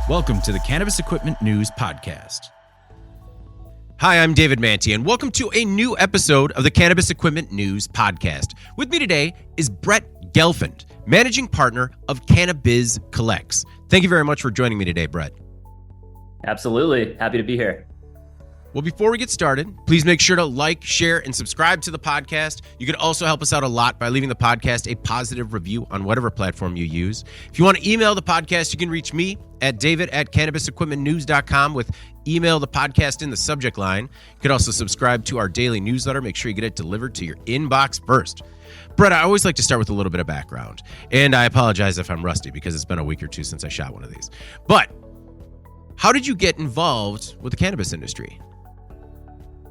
Welcome to the Cannabis Equipment News Podcast. Hi, I'm David Manti, and welcome to a new episode of the Cannabis Equipment News Podcast. With me today is Brett Gelfand, Managing Partner of Cannabiz Collects. Thank you very much for joining me today, Brett. Absolutely. Happy to be here. Well, before we get started, please make sure to like, share, and subscribe to the podcast. You can also help us out a lot by leaving the podcast a positive review on whatever platform you use. If you want to email the podcast, you can reach me at david@cannabisequipmentnews.com with email the podcast in the subject line. You can also subscribe to our daily newsletter. Make sure you get it delivered to your inbox first. Brett, I always like to start with a little bit of background, and I apologize if I'm rusty because it's been a week or two since I shot one of these. But how did you get involved with the cannabis industry?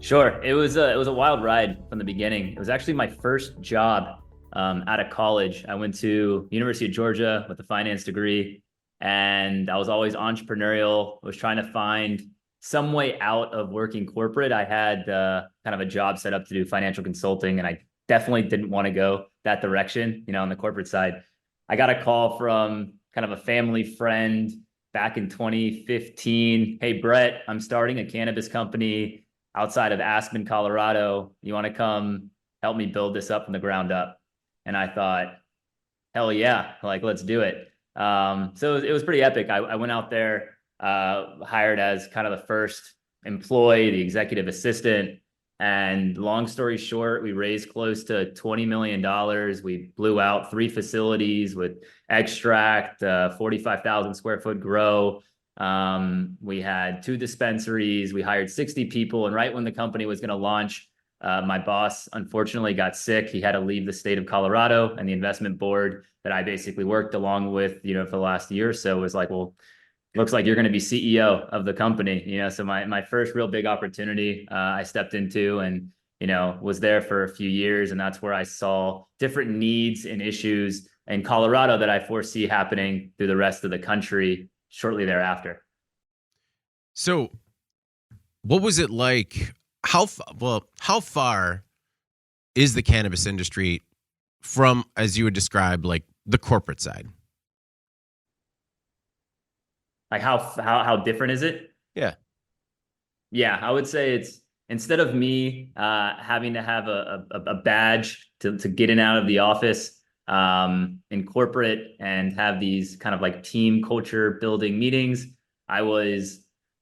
Sure. It was a wild ride from the beginning. It was actually my first job out of college. I went to University of Georgia with a finance degree, and I was always entrepreneurial. I was trying to find some way out of working corporate. I had kind of a job set up to do financial consulting, and I definitely didn't want to go that direction, on the corporate side. I got a call from kind of a family friend back in 2015. Hey, Brett, I'm starting a cannabis company outside of Aspen, Colorado. You want to come help me build this up from the ground up? And I thought, hell yeah, let's do it. So it was pretty epic. I went out there, hired as kind of the first employee, the executive assistant. And long story short, we raised close to $20 million. We blew out 3 facilities with extract, 45,000 square foot grow. We had 2 dispensaries. We hired 60 people. And right when the company was going to launch, my boss unfortunately got sick. He had to leave the state of Colorado, and the investment board that I basically worked along with, for the last year or so was like, well, looks like you're going to be CEO of the company. So my first real big opportunity, I stepped into and, was there for a few years. And that's where I saw different needs and issues in Colorado that I foresee happening through the rest of the country shortly thereafter. So what was it like? How far is the cannabis industry from, as you would describe, like the corporate side? Like how different is it? Yeah, I would say it's, instead of me having to have a badge to get in and out of the office in corporate and have these kind of like team culture building meetings, I was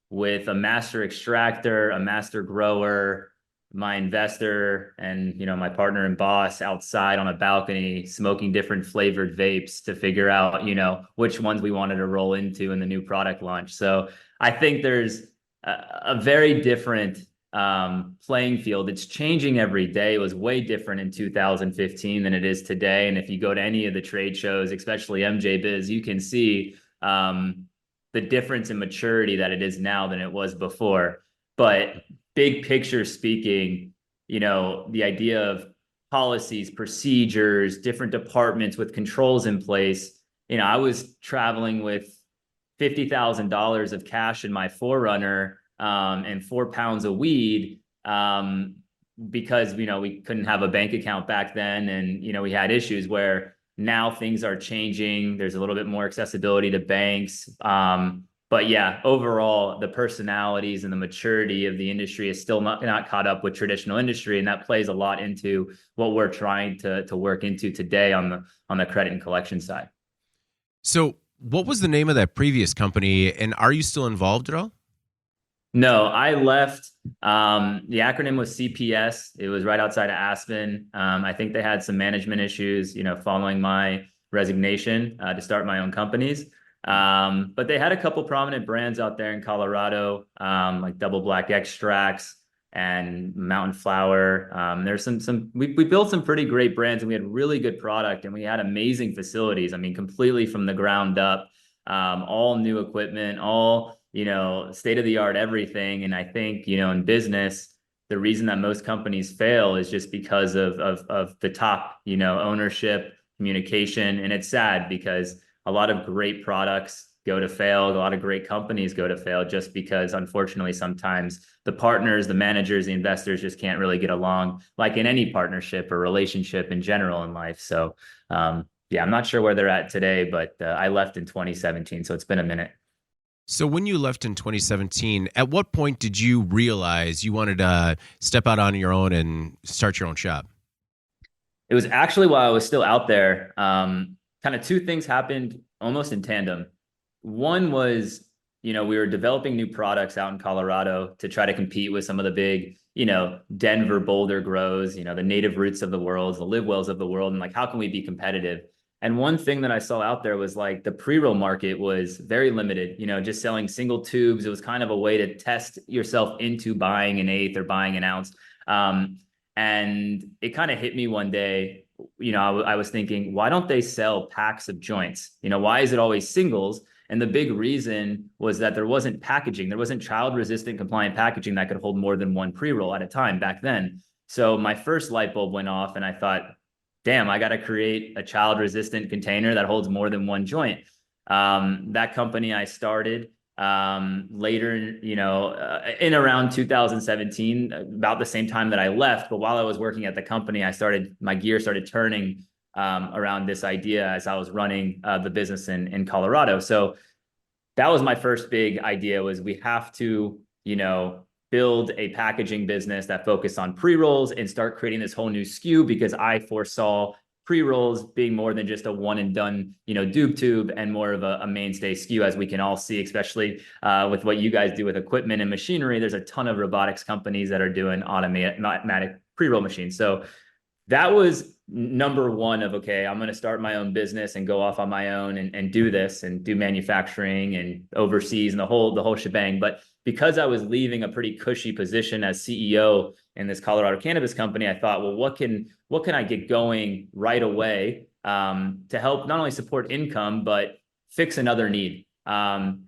with a master extractor, a master grower, my investor, and my partner and boss outside on a balcony smoking different flavored vapes to figure out which ones we wanted to roll into in the new product launch. So I think there's a very different playing field. It's changing every day. It was way different in 2015 than it is today. And if you go to any of the trade shows, especially MJBiz, you can see the difference in maturity that it is now than it was before. But big picture speaking, the idea of policies, procedures, different departments with controls in place. I was traveling with $50,000 of cash in my 4Runner and 4 pounds of weed because, we couldn't have a bank account back then. And, we had issues where now things are changing. There's a little bit more accessibility to banks. But yeah, overall, the personalities and the maturity of the industry is still not caught up with traditional industry. And that plays a lot into what we're trying to work into today on the credit and collection side. So what was the name of that previous company, and are you still involved at all? No, I left. The acronym was CPS. It was right outside of Aspen. I think they had some management issues, following my resignation to start my own companies. But they had a couple prominent brands out there in Colorado, like Double Black Extracts and Mountain Flower. There's we built some pretty great brands, and we had really good product, and we had amazing facilities. I mean, completely from the ground up, all new equipment, all, state of the art, everything. And I think, in business, the reason that most companies fail is just because of the top, ownership, communication. And it's sad because a lot of great products go to fail. A lot of great companies go to fail just because, unfortunately, sometimes the partners, the managers, the investors just can't really get along, like in any partnership or relationship in general in life. So, yeah, I'm not sure where they're at today, but I left in 2017, so it's been a minute. So when you left in 2017, at what point did you realize you wanted to step out on your own and start your own shop? It was actually while I was still out there. Kind of two things happened almost in tandem. One was, we were developing new products out in Colorado to try to compete with some of the big, Denver, Boulder grows, the Native Roots of the world, the Live Wells of the world, and like, how can we be competitive? And one thing that I saw out there was like the pre-roll market was very limited, just selling single tubes. It was kind of a way to test yourself into buying an eighth or buying an ounce. And it kind of hit me one day, I was thinking, why don't they sell packs of joints? Why is it always singles? And the big reason was that there wasn't packaging. There wasn't child resistant compliant packaging that could hold more than one pre-roll at a time back then. So my first light bulb went off and I thought, damn, I got to create a child resistant container that holds more than one joint. That company I started later, in around 2017, about the same time that I left. But while I was working at the company, my gear started turning around this idea as I was running the business in Colorado. So that was my first big idea, was we have to, build a packaging business that focused on pre-rolls and start creating this whole new SKU, because I foresaw pre-rolls being more than just a one and done, doob tube, and more of a mainstay SKU, as we can all see, especially with what you guys do with equipment and machinery. There's a ton of robotics companies that are doing automatic pre-roll machines. So that was number one of, okay, I'm going to start my own business and go off on my own and do this and do manufacturing and overseas and the whole shebang. But because I was leaving a pretty cushy position as CEO in this Colorado cannabis company, I thought, well, what can I get going right away to help not only support income, but fix another need? And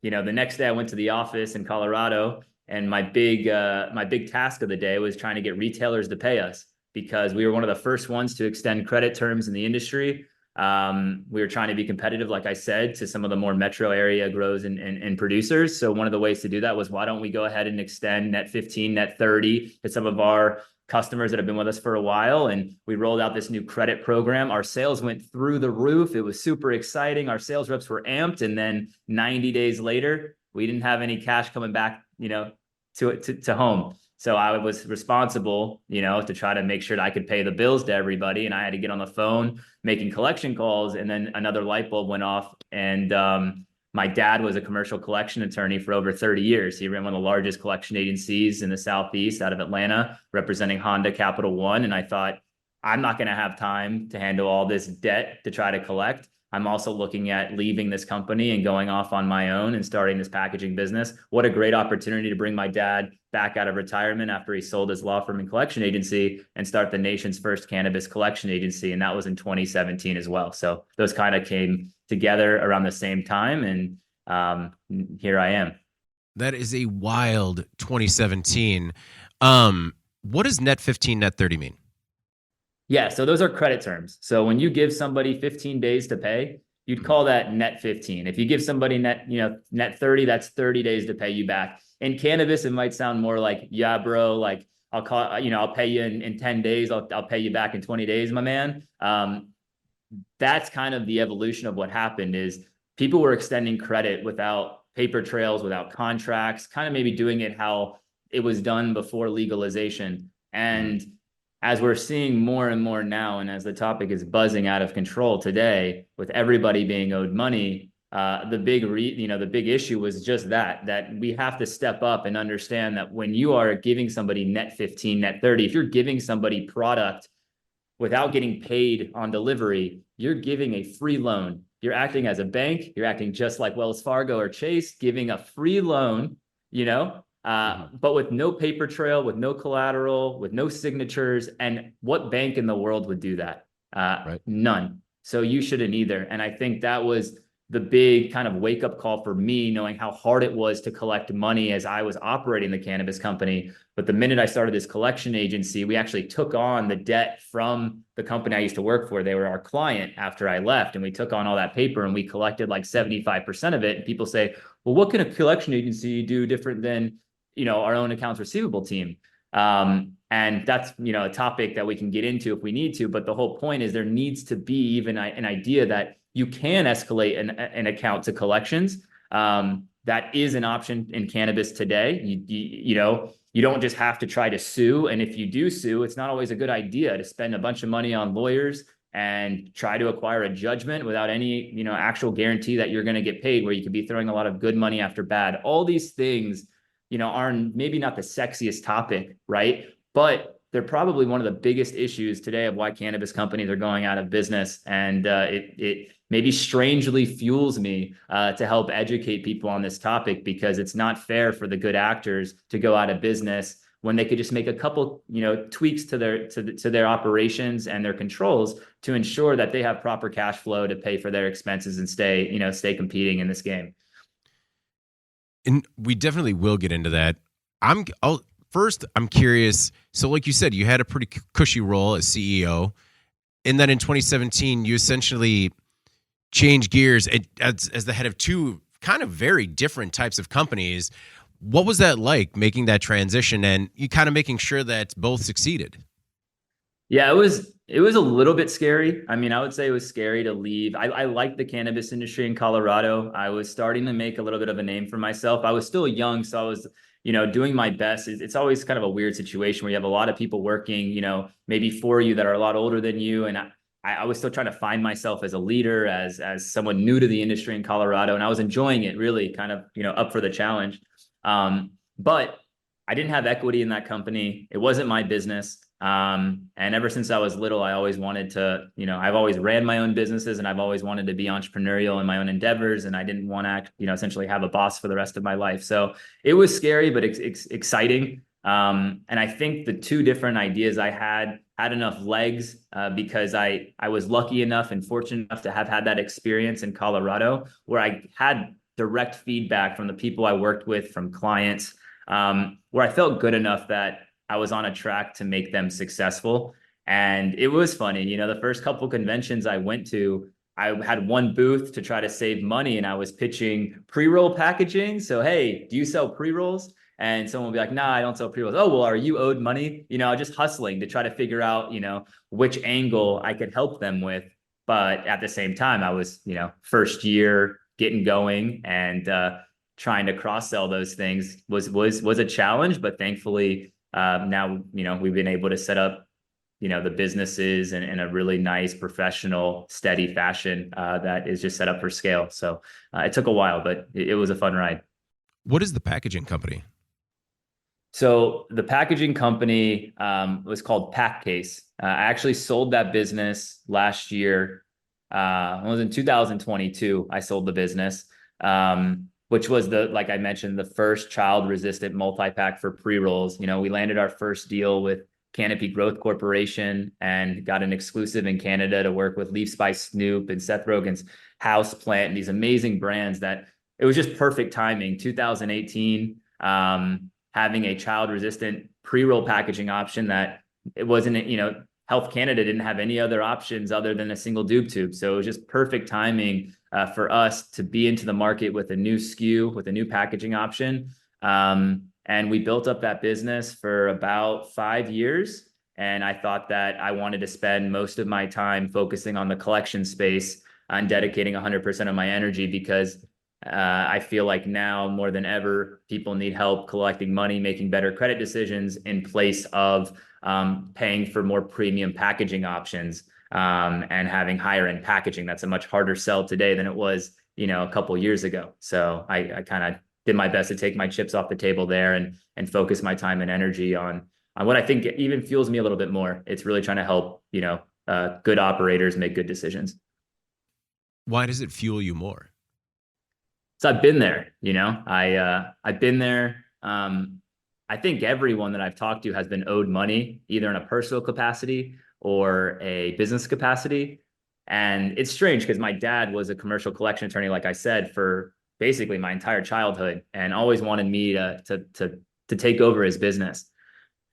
the next day I went to the office in Colorado, and my big task of the day was trying to get retailers to pay us, because we were one of the first ones to extend credit terms in the industry. We were trying to be competitive, like I said, to some of the more metro area grows and producers. So one of the ways to do that was, why don't we go ahead and extend net 15, net 30 to some of our customers that have been with us for a while? And we rolled out this new credit program. Our sales went through the roof. It was super exciting. Our sales reps were amped. And then 90 days later, we didn't have any cash coming back, to home. So I was responsible, to try to make sure that I could pay the bills to everybody. And I had to get on the phone making collection calls. And then another light bulb went off. And my dad was a commercial collection attorney for over 30 years. He ran one of the largest collection agencies in the Southeast out of Atlanta, representing Honda Capital One. And I thought, I'm not going to have time to handle all this debt to try to collect. I'm also looking at leaving this company and going off on my own and starting this packaging business. What a great opportunity to bring my dad back out of retirement after he sold his law firm and collection agency and start the nation's first cannabis collection agency. And that was in 2017 as well. So those kind of came together around the same time. And here I am. That is a wild 2017. What does net 15, net 30 mean? Yeah, so those are credit terms. So when you give somebody 15 days to pay, you'd call that net 15. If you give somebody net 30, that's 30 days to pay you back. In cannabis, it might sound more like, yeah, bro, like I'll pay you in 10 days. I'll pay you back in 20 days, my man. That's kind of the evolution of what happened, is people were extending credit without paper trails, without contracts, kind of maybe doing it how it was done before legalization. And as we're seeing more and more now, and as the topic is buzzing out of control today, with everybody being owed money, the big issue was just that we have to step up and understand that when you are giving somebody net 15, net 30, if you're giving somebody product without getting paid on delivery, you're giving a free loan. You're acting as a bank. You're acting just like Wells Fargo or Chase, giving a free loan, but with no paper trail, with no collateral, with no signatures. And what bank in the world would do that? Right. None. So you shouldn't either. And I think that was the big kind of wake up call for me, knowing how hard it was to collect money as I was operating the cannabis company. But the minute I started this collection agency, we actually took on the debt from the company I used to work for. They were our client after I left, and we took on all that paper and we collected like 75% of it. And people say, well, what can a collection agency do different than, our own accounts receivable team? And that's, a topic that we can get into if we need to. But the whole point is there needs to be even an idea that you can escalate an account to collections. that is an option in cannabis today. You know, you don't just have to try to sue. And if you do sue, it's not always a good idea to spend a bunch of money on lawyers and try to acquire a judgment without any, you know, actual guarantee that you're going to get paid, where you could be throwing a lot of good money after bad. All these things, you know, are maybe not the sexiest topic, right? But they're probably one of the biggest issues today of why cannabis companies are going out of business. And it maybe strangely fuels me to help educate people on this topic, because it's not fair for the good actors to go out of business when they could just make a couple, you know, tweaks to their operations and their controls to ensure that they have proper cash flow to pay for their expenses and stay competing in this game. And we definitely will get into that. First, I'm curious. So like you said, you had a pretty cushy role as CEO. And then in 2017, you essentially changed gears as the head of two kind of very different types of companies. What was that like, making that transition and you kind of making sure that both succeeded? Yeah, it was a little bit scary. I mean, I would say it was scary to leave. I liked the cannabis industry in Colorado. I was starting to make a little bit of a name for myself. I was still young, so I was, you know, doing my best. It's always kind of a weird situation where you have a lot of people working, you know, maybe for you that are a lot older than you. And I was still trying to find myself as a leader, as someone new to the industry in Colorado. And I was enjoying it, really kind of, you know, up for the challenge. But I didn't have equity in that company. It wasn't my business. And ever since I was little, I always wanted to, you know, I've always ran my own businesses and I've always wanted to be entrepreneurial in my own endeavors. And I didn't want to you know, essentially have a boss for the rest of my life. So it was scary, but exciting. And I think the two different ideas I had enough legs because I was lucky enough and fortunate enough to have had that experience in Colorado, where I had direct feedback from the people I worked with, from clients, where I felt good enough that I was on a track to make them successful. And it was funny, you know, the first couple conventions I went to, I had one booth to try to save money and I was pitching pre-roll packaging. So, hey, do you sell pre-rolls? And someone will be like, nah, I don't sell pre-rolls. Oh, well, are you owed money? You know, just hustling to try to figure out, you know, which angle I could help them with. But at the same time, I was, you know, first year getting going, and trying to cross-sell those things was a challenge. But thankfully, now, you know, we've been able to set up, you know, the businesses in a really nice, professional, steady fashion that is just set up for scale. So it took a while, but it was a fun ride. What is the packaging company? So the packaging company was called Packcase. I actually sold that business last year. It was in 2022. I sold the business, which was like I mentioned, the first child-resistant multi-pack for pre-rolls. You know, we landed our first deal with Canopy Growth Corporation and got an exclusive in Canada to work with Leaf Spy Snoop and Seth Rogen's House Plant and these amazing brands that it was just perfect timing. 2018, having a child-resistant pre-roll packaging option that it wasn't, you know, Health Canada didn't have any other options other than a single doob tube. So it was just perfect timing for us to be into the market with a new SKU, with a new packaging option. And we built up that business for about 5 years. And I thought that I wanted to spend most of my time focusing on the collection space and dedicating 100% of my energy, because I feel like now more than ever, people need help collecting money, making better credit decisions in place of paying for more premium packaging options and having higher end packaging. That's a much harder sell today than it was, you know, a couple of years ago. So I kind of did my best to take my chips off the table there and focus my time and energy on what I think even fuels me a little bit more. It's really trying to help, you know, good operators make good decisions. Why does it fuel you more? So I've been there, you know, I've been there. I think everyone that I've talked to has been owed money, either in a personal capacity or a business capacity. And it's strange because my dad was a commercial collection attorney, like I said, for basically my entire childhood, and always wanted me to take over his business.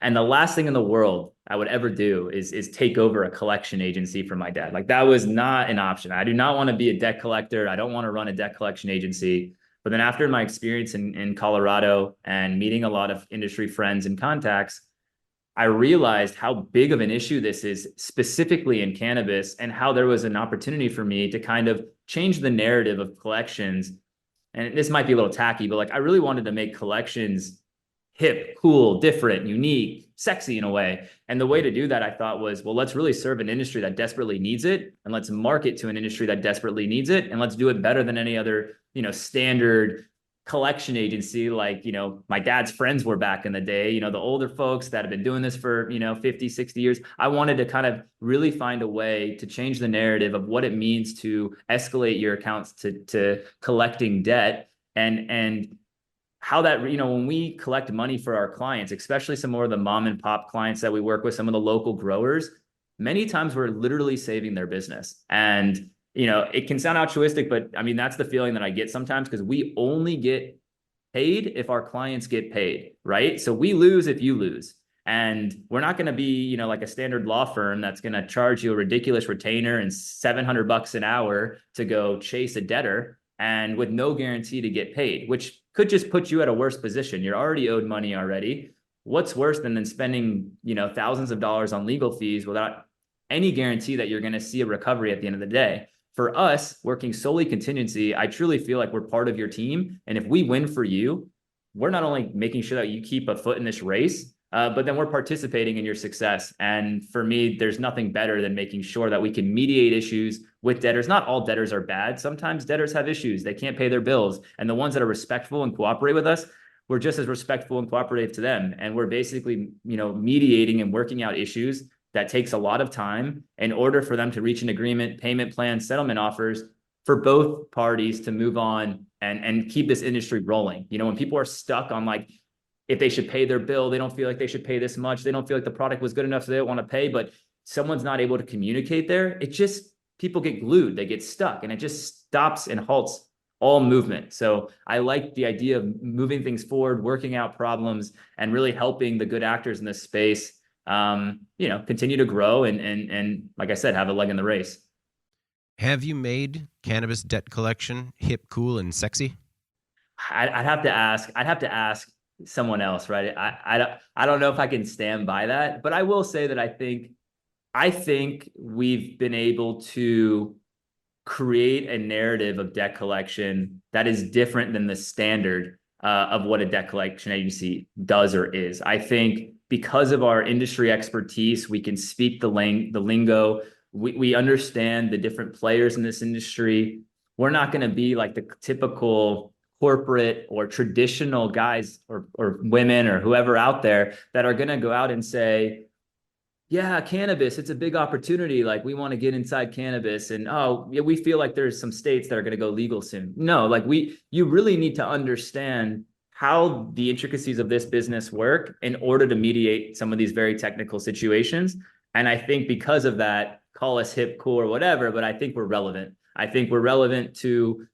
And the last thing in the world I would ever do is take over a collection agency for my dad. Like, that was not an option. I do not want to be a debt collector. I don't want to run a debt collection agency. But then after my experience in Colorado and meeting a lot of industry friends and contacts, I realized how big of an issue this is, specifically in cannabis, and how there was an opportunity for me to kind of change the narrative of collections and this might be a little tacky, but like I really wanted to make collections hip, cool, different, unique, sexy in a way. And the way to do that, I thought, was, well, let's really serve an industry that desperately needs it, and let's market to an industry that desperately needs it, and let's do it better than any other, standard collection agency. Like, my dad's friends were back in the day, the older folks that have been doing this for, 50, 60 years. I wanted to kind of really find a way to change the narrative of what it means to escalate your accounts to collecting debt, and how that, when we collect money for our clients, especially some more of the mom and pop clients that we work with, some of the local growers, many times we're literally saving their business. And, it can sound altruistic, but I mean, that's the feeling that I get sometimes, because we only get paid if our clients get paid, right? So we lose if you lose. And we're not going to be, like a standard law firm that's going to charge you a ridiculous retainer and $700 an hour to go chase a debtor, and with no guarantee to get paid, which could just put you at a worse position. You're already owed money already. What's worse than spending, thousands of dollars on legal fees without any guarantee that you're going to see a recovery at the end of the day? For us, working solely contingency, I truly feel like we're part of your team. And if we win for you, we're not only making sure that you keep a foot in this race, but then we're participating in your success. And for me, there's nothing better than making sure that we can mediate issues with debtors. Not all debtors are bad. Sometimes debtors have issues. They can't pay their bills. And the ones that are respectful and cooperate with us, we're just as respectful and cooperative to them. And we're basically, mediating and working out issues that takes a lot of time in order for them to reach an agreement, payment plan, settlement offers for both parties to move on and keep this industry rolling. When people are stuck on like, if they should pay their bill, they don't feel like they should pay this much. They don't feel like the product was good enough, so they don't want to pay, but someone's not able to communicate there. People get glued, they get stuck, and it just stops and halts all movement. So I like the idea of moving things forward, working out problems, and really helping the good actors in this space, continue to grow and like I said, have a leg in the race. Have you made cannabis debt collection hip, cool, and sexy? I'd have to ask someone else, right? I don't know if I can stand by that, but I will say that I think we've been able to create a narrative of debt collection that is different than the standard of what a debt collection agency does or is. I think because of our industry expertise, we can speak the lingo. We understand the different players in this industry. We're not going to be like the typical corporate or traditional guys or women or whoever out there that are going to go out and say, yeah, cannabis, it's a big opportunity. Like, we want to get inside cannabis, and oh yeah, we feel like there's some states that are going to go legal soon. No, like you really need to understand how the intricacies of this business work in order to mediate some of these very technical situations. And I think because of that, call us hip, cool, or whatever, but I think we're relevant. I think we're relevant to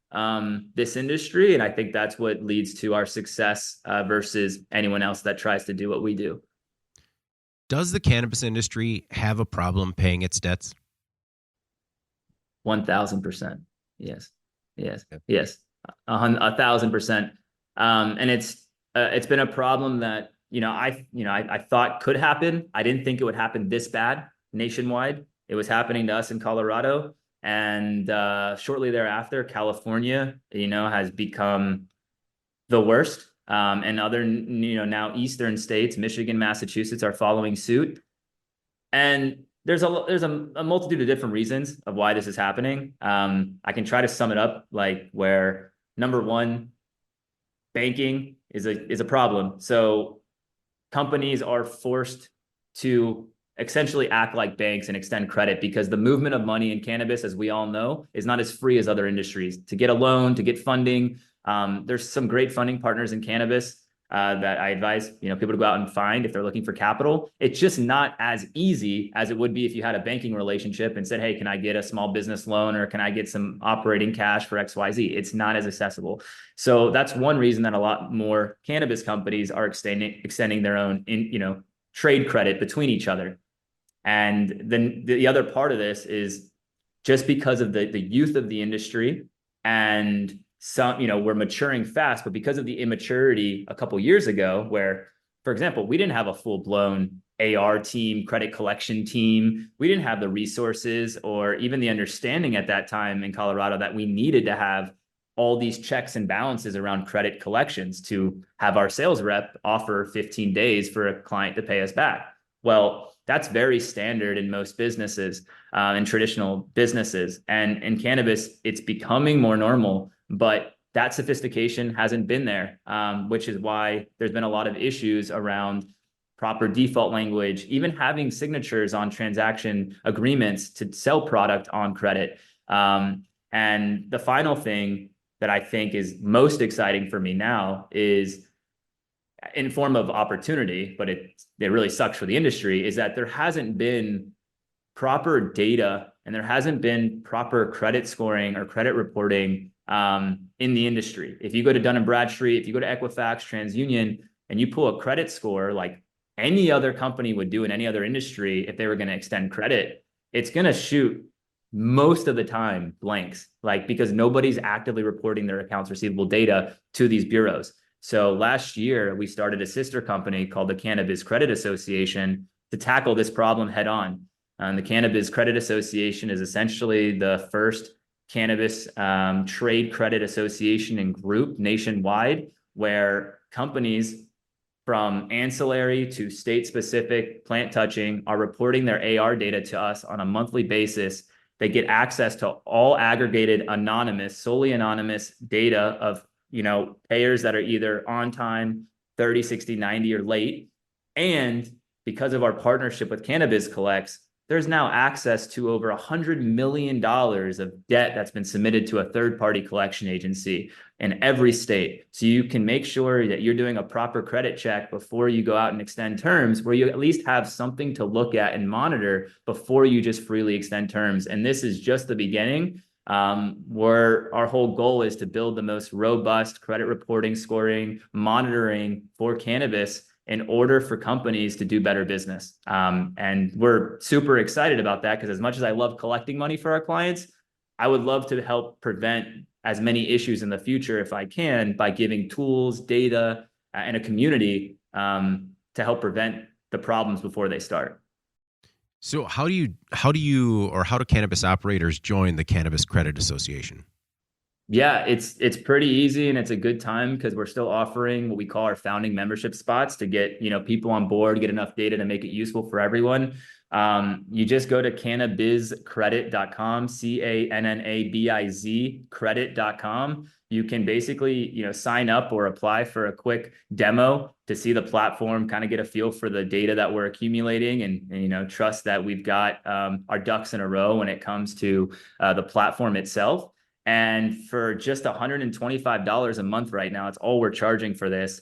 this industry, and I think that's what leads to our success versus anyone else that tries to do what we do. Does the cannabis industry have a problem paying its debts? 1,000%. Yes. 1,000%. And it's been a problem that, I thought could happen. I didn't think it would happen this bad nationwide. It was happening to us in Colorado. And shortly thereafter, California, has become the worst. And other, now eastern states, Michigan, Massachusetts, are following suit. And there's a multitude of different reasons of why this is happening. I can try to sum it up, like, where number one, banking is a problem. So companies are forced to essentially act like banks and extend credit, because the movement of money in cannabis, as we all know, is not as free as other industries. To get a loan, to get funding, there's some great funding partners in cannabis that I advise people to go out and find if they're looking for capital. It's just not as easy as it would be if you had a banking relationship and said, hey, can I get a small business loan, or can I get some operating cash for XYZ? It's not as accessible. So that's one reason that a lot more cannabis companies are extending their own trade credit between each other. And then the other part of this is just because of the youth of the industry, and some, we're maturing fast, but because of the immaturity a couple years ago, where, for example, we didn't have a full-blown AR team, credit collection team. We didn't have the resources or even the understanding at that time in Colorado that we needed to have all these checks and balances around credit collections to have our sales rep offer 15 days for a client to pay us back. Well, that's very standard in most businesses, in traditional businesses. And in cannabis, it's becoming more normal, but that sophistication hasn't been there, which is why there's been a lot of issues around proper default language, even having signatures on transaction agreements to sell product on credit. And the final thing that I think is most exciting for me now is in form of opportunity, but it really sucks for the industry, is that there hasn't been proper data and there hasn't been proper credit scoring or credit reporting in the industry. If you go to Dun & Bradstreet, if you go to Equifax, TransUnion, and you pull a credit score like any other company would do in any other industry, if they were going to extend credit, it's going to shoot most of the time blanks, like because nobody's actively reporting their accounts receivable data to these bureaus. So last year, we started a sister company called the Cannabiz Credit Association to tackle this problem head on. The Cannabiz Credit Association is essentially the first cannabis trade credit association and group nationwide, where companies from ancillary to state-specific plant touching are reporting their AR data to us on a monthly basis. They get access to all aggregated anonymous, solely anonymous data of payers that are either on time, 30, 60, 90, or late. And because of our partnership with Cannabiz Collects, there's now access to over $100 million of debt that's been submitted to a third-party collection agency in every state. So you can make sure that you're doing a proper credit check before you go out and extend terms, where you at least have something to look at and monitor before you just freely extend terms. And this is just the beginning, where our whole goal is to build the most robust credit reporting, scoring, monitoring for cannabis in order for companies to do better business. And we're super excited about that, because as much as I love collecting money for our clients, I would love to help prevent as many issues in the future if I can, by giving tools, data, and a community to help prevent the problems before they start. So how do cannabis operators join the Cannabis Credit Association? Yeah, it's pretty easy, and it's a good time because we're still offering what we call our founding membership spots to get people on board, get enough data to make it useful for everyone. You just go to cannabizcredit.com, CANNABIZ credit.com. You can basically sign up or apply for a quick demo to see the platform, kind of get a feel for the data that we're accumulating, and trust that we've got our ducks in a row when it comes to the platform itself. And for just $125 a month right now, it's all we're charging for this.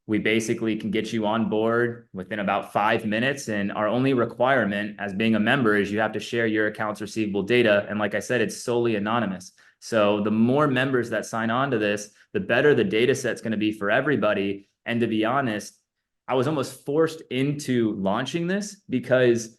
We basically can get you on board within about 5 minutes. And our only requirement as being a member is you have to share your accounts receivable data. And like I said, it's solely anonymous. So the more members that sign on to this, the better the data set's going to be for everybody. And to be honest, I was almost forced into launching this because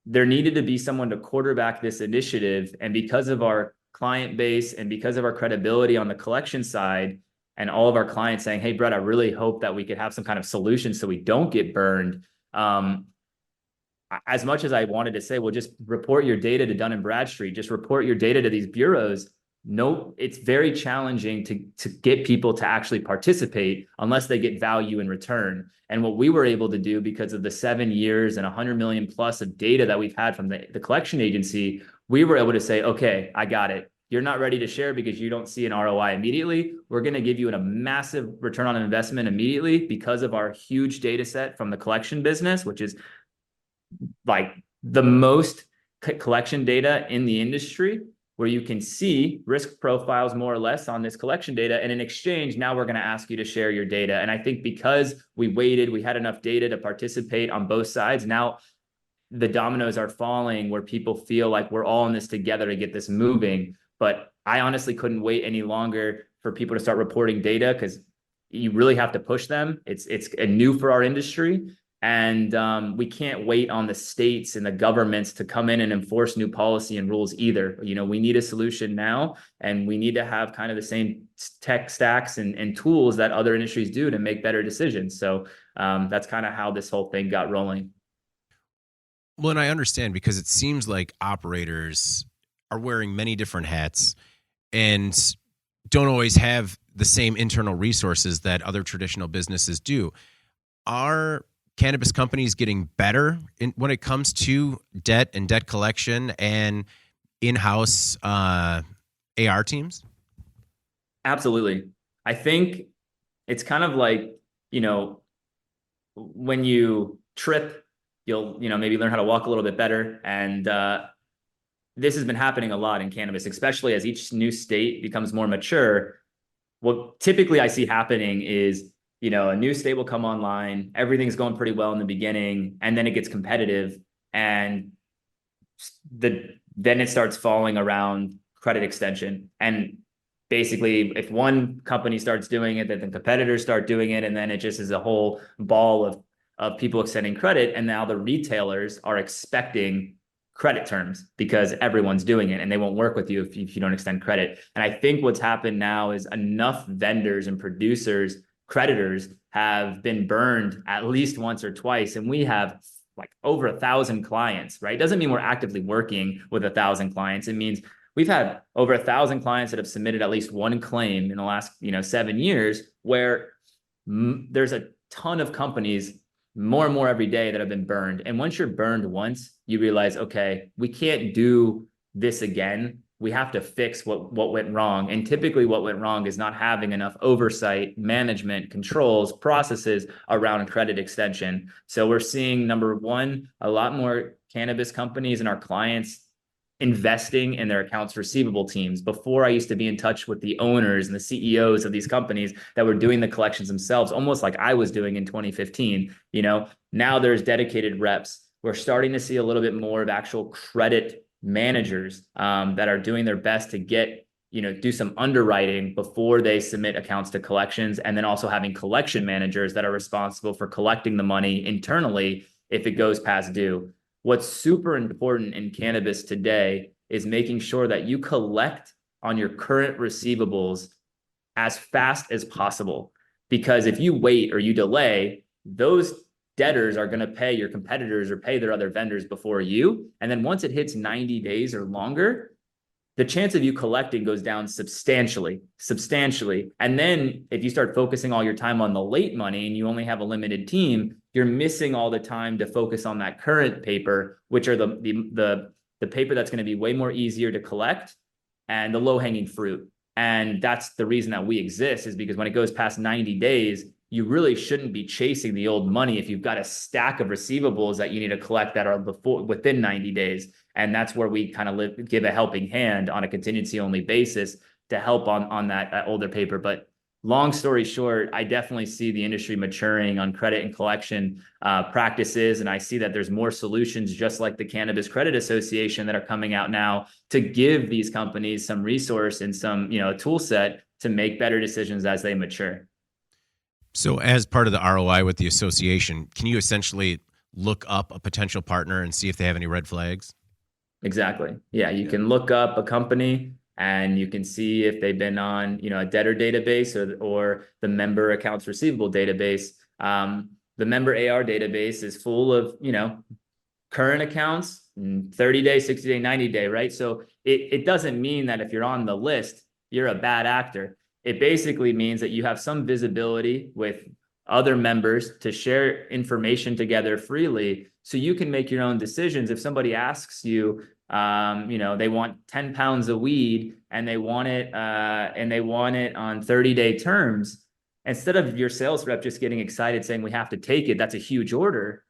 there needed to be someone to quarterback this initiative. And because of our client base and because of our credibility on the collection side, and all of our clients saying, "Hey, Brett, I really hope that we could have some kind of solution so we don't get burned." As much as I wanted to say, well, just report your data to Dun & Bradstreet, just report your data to these bureaus. No, it's very challenging to get people to actually participate unless they get value in return. And what we were able to do, because of the 7 years and 100 million plus of data that we've had from the collection agency, we were able to say, okay, I got it. You're not ready to share because you don't see an ROI immediately. We're going to give you a massive return on investment immediately because of our huge data set from the collection business, which is like the most collection data in the industry, where you can see risk profiles more or less on this collection data. And in exchange, now we're going to ask you to share your data. And I think because we waited, we had enough data to participate on both sides. Now the dominoes are falling where people feel like we're all in this together to get this moving. But I honestly couldn't wait any longer for people to start reporting data, because you really have to push them. It's new for our industry. And we can't wait on the states and the governments to come in and enforce new policy and rules either. We need a solution now, and we need to have kind of the same tech stacks and tools that other industries do to make better decisions. So that's kind of how this whole thing got rolling. Well, and I understand, because it seems like operators are wearing many different hats, and don't always have the same internal resources that other traditional businesses do. Are cannabis companies getting better when it comes to debt and debt collection and in-house AR teams? Absolutely. I think it's kind of like, when you trip, you'll, maybe learn how to walk a little bit better. And this has been happening a lot in cannabis, especially as each new state becomes more mature. What typically I see happening is, a new state will come online, everything's going pretty well in the beginning, and then it gets competitive, and then it starts falling around credit extension. And basically, if one company starts doing it, then the competitors start doing it, and then it just is a whole ball of people extending credit. And now the retailers are expecting credit terms because everyone's doing it, and they won't work with you if you don't extend credit. And I think what's happened now is enough vendors and producers, creditors, have been burned at least once or twice. And we have like over 1,000 clients, right? It doesn't mean we're actively working with 1,000 clients. It means we've had over 1,000 clients that have submitted at least one claim in the last 7 years, where there's a ton of companies, more and more every day, that have been burned. And once you're burned once, you realize, okay, we can't do this again. We have to fix what went wrong. And typically what went wrong is not having enough oversight, management, controls, processes around credit extension. So we're seeing, number one, a lot more cannabis companies and our clients investing in their accounts receivable teams. Before, I used to be in touch with the owners and the CEOs of these companies that were doing the collections themselves, almost like I was doing in 2015. Now there's dedicated reps. We're starting to see a little bit more of actual credit managers that are doing their best to get, do some underwriting before they submit accounts to collections. And then also having collection managers that are responsible for collecting the money internally if it goes past due. What's super important in cannabis today is making sure that you collect on your current receivables as fast as possible. Because if you wait or you delay, those debtors are going to pay your competitors or pay their other vendors before you. And then once it hits 90 days or longer, the chance of you collecting goes down substantially. And then if you start focusing all your time on the late money and you only have a limited team, you're missing all the time to focus on that current paper, which are the paper that's going to be way more easier to collect and the low-hanging fruit. And that's the reason that we exist, is because when it goes past 90 days, you really shouldn't be chasing the old money if you've got a stack of receivables that you need to collect that are within 90 days. And that's where we kind of give a helping hand on a contingency only basis to help on that older paper. But long story short, I definitely see the industry maturing on credit and collection practices. And I see that there's more solutions, just like the Cannabis Credit Association, that are coming out now to give these companies some resource and some, tool set to make better decisions as they mature. So as part of the ROI with the association, can you essentially look up a potential partner and see if they have any red flags? Exactly. Yeah, you can look up a company and you can see if they've been on, a debtor database or the member accounts receivable database. The member AR database is full of, current accounts, 30-day, 60-day, 90-day, right? So it doesn't mean that if you're on the list, you're a bad actor. It basically means that you have some visibility with other members to share information together freely, so you can make your own decisions. If somebody asks you, they want 10 pounds of weed and they want it on 30-day terms, instead of your sales rep just getting excited saying we have to take it, that's a huge order,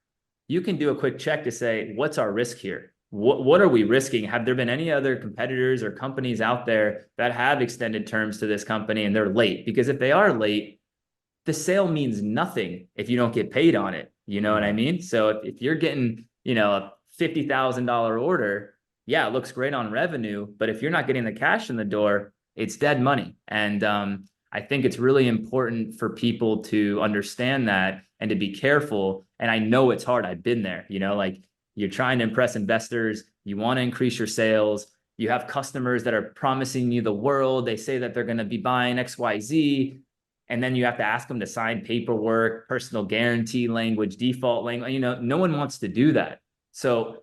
you can do a quick check to say, what's our risk here? What are we risking? Have there been any other competitors or companies out there that have extended terms to this company and they're late? Because if they are late, the sale means nothing if you don't get paid on it. You know what I mean? So if you're getting, a $50,000 order, yeah, it looks great on revenue, but if you're not getting the cash in the door, it's dead money. And I think it's really important for people to understand that and to be careful. And I know it's hard. I've been there, like, you're trying to impress investors. You want to increase your sales. You have customers that are promising you the world. They say that they're going to be buying XYZ. And then you have to ask them to sign paperwork, personal guarantee language, default language. No one wants to do that. So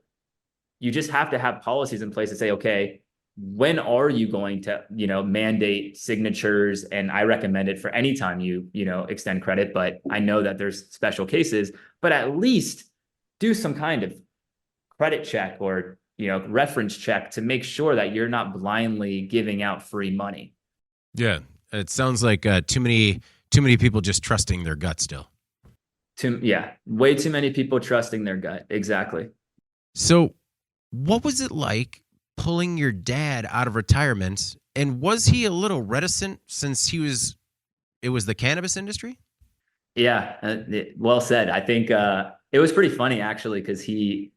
you just have to have policies in place to say, okay, when are you going to, mandate signatures? And I recommend it for any time you extend credit, but I know that there's special cases, but at least do some kind of credit check or, reference check to make sure that you're not blindly giving out free money. Yeah. It sounds like too many people just trusting their gut still. Way too many people trusting their gut. Exactly. So what was it like pulling your dad out of retirement? And was he a little reticent since it was the cannabis industry? Yeah, well said. I think it was pretty funny actually, because he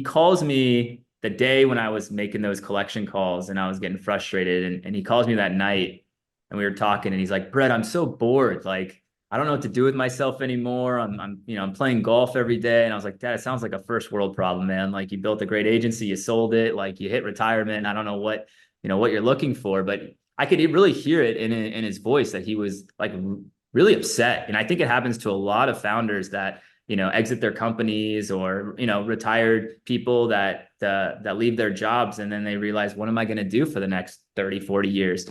calls me the day when I was making those collection calls and I was getting frustrated, and he calls me that night and we were talking and he's like, Brett, I'm so bored. Like, I don't know what to do with myself anymore. I'm playing golf every day. And I was like, Dad, it sounds like a first world problem, man. Like, you built a great agency, you sold it, like you hit retirement. I don't know what you're looking for, but I could really hear it in his voice that he was like really upset. And I think it happens to a lot of founders that, exit their companies, or, retired people that leave their jobs. And then they realize, what am I going to do for the next 30, 40 years?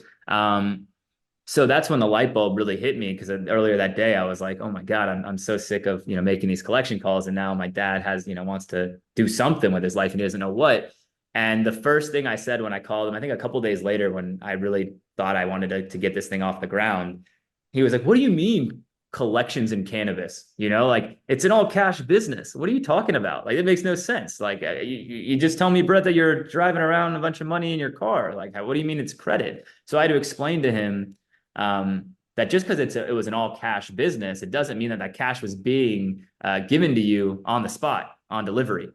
So that's when the light bulb really hit me, because earlier that day I was like, oh my God, I'm so sick of, making these collection calls. And now my dad has, wants to do something with his life and he doesn't know what. And the first thing I said when I called him, I think a couple of days later, when I really thought I wanted to get this thing off the ground, he was like, what do you mean collections in cannabis? Like, it's an all cash business. What are you talking about? Like, it makes no sense. Like, you just tell me, Brett, that you're driving around a bunch of money in your car. Like, what do you mean it's credit? So I had to explain to him that just because it was an all cash business, it doesn't mean that cash was being given to you on the spot on delivery,